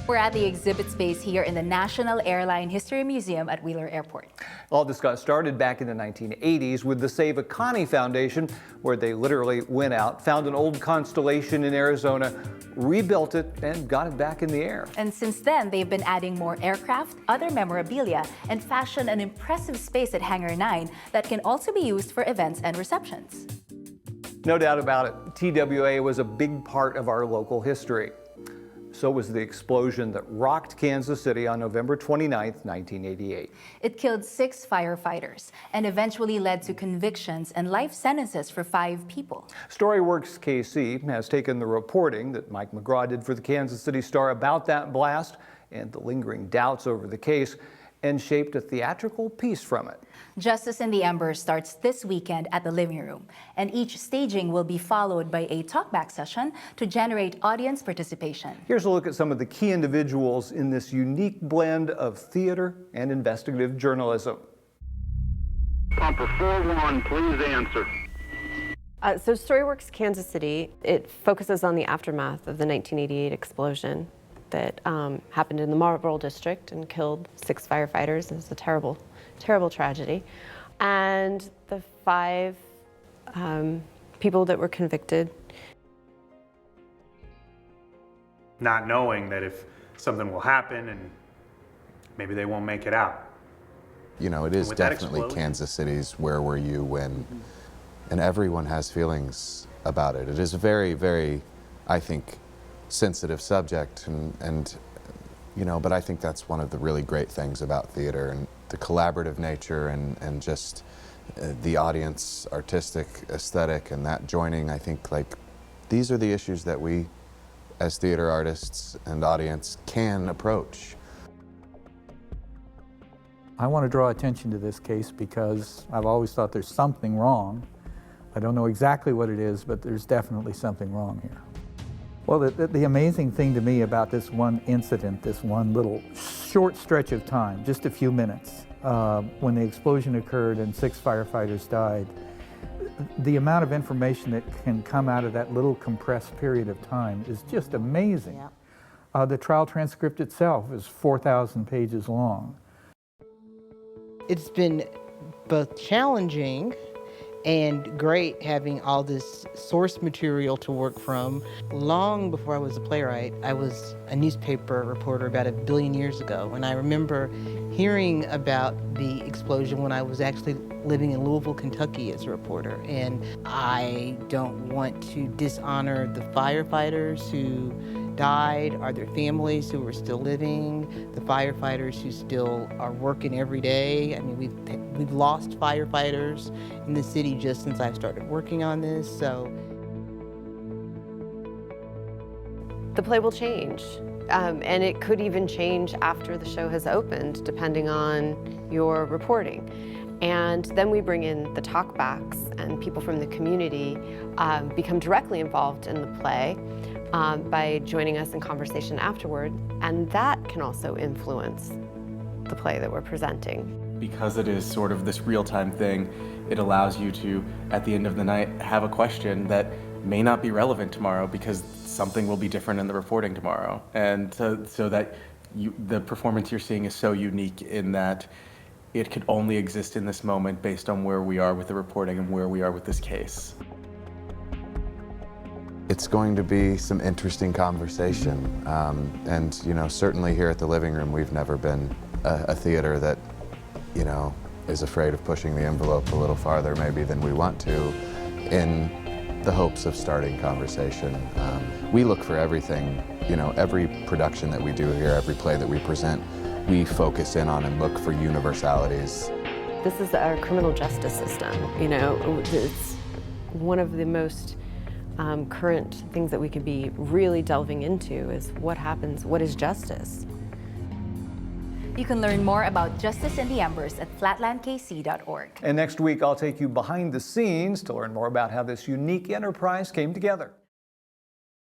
We're at the exhibit space here in the National Airline History Museum at Wheeler Airport. All this got started back in the 1980s with the Save a Connie Foundation, where they literally went out, found an old Constellation in Arizona, rebuilt it, and got it back in the air. And since then, they've been adding more aircraft, other memorabilia, and fashioned an impressive space at Hangar 9 that can also be used for events and receptions. No doubt about it, TWA was a big part of our local history. So was the explosion that rocked Kansas City on November 29, 1988. It killed 6 firefighters and eventually led to convictions and life sentences for 5 people. StoryWorks KC has taken the reporting that Mike McGraw did for the Kansas City Star about that blast and the lingering doubts over the case and shaped a theatrical piece from it. Justice in the Embers starts this weekend at the Living Room, and each staging will be followed by a talkback session to generate audience participation. Here's a look at some of the key individuals in this unique blend of theater and investigative journalism. Pumper 4-1, please answer. So StoryWorks Kansas City, it focuses on the aftermath of the 1988 explosion that happened in the Marlboro district and killed 6 firefighters. It was a terrible, terrible tragedy. And the 5 people that were convicted. Not knowing that if something will happen and maybe they won't make it out. You know, it is definitely Kansas City's Where Were You When, and everyone has feelings about it. It is a very, very, I think, sensitive subject, and you know, but I think that's one of the really great things about theater and the collaborative nature and just the audience artistic aesthetic and that joining. I think like these are the issues that we as theater artists and audience can approach. I want to draw attention to this case because I've always thought there's something wrong. I don't know exactly what it is, but there's definitely something wrong here. Well, the amazing thing to me about this one incident, this one little short stretch of time, just a few minutes, when the explosion occurred and 6 firefighters died, the amount of information that can come out of that little compressed period of time is just amazing. Yeah. The trial transcript itself is 4,000 pages long. It's been both challenging and great having all this source material to work from. Long before I was a playwright, I was a newspaper reporter about 1 billion years ago, and I remember hearing about the explosion when I was actually living in Louisville, Kentucky as a reporter. And I don't want to dishonor the firefighters who died, or their families who are still living, the firefighters who still are working every day. I mean, we've lost firefighters in the city just since I've started working on this, so. The play will change, and it could even change after the show has opened, depending on your reporting. And then we bring in the talkbacks, and people from the community become directly involved in the play by joining us in conversation afterward, and that can also influence the play that we're presenting. Because it is sort of this real-time thing, it allows you to, at the end of the night, have a question that may not be relevant tomorrow because something will be different in the reporting tomorrow. And so that the performance you're seeing is so unique in that it could only exist in this moment based on where we are with the reporting and where we are with this case. It's going to be some interesting conversation, and you know, certainly here at the Living Room, we've never been a theater that, you know, is afraid of pushing the envelope a little farther maybe than we want to, in the hopes of starting conversation. We look for everything, you know, every production that we do here, every play that we present, we focus in on and look for universalities. This is our criminal justice system, you know, it's one of the most current things that we could be really delving into is what happens, what is justice? You can learn more about Justice in the Embers at flatlandkc.org. And next week, I'll take you behind the scenes to learn more about how this unique enterprise came together.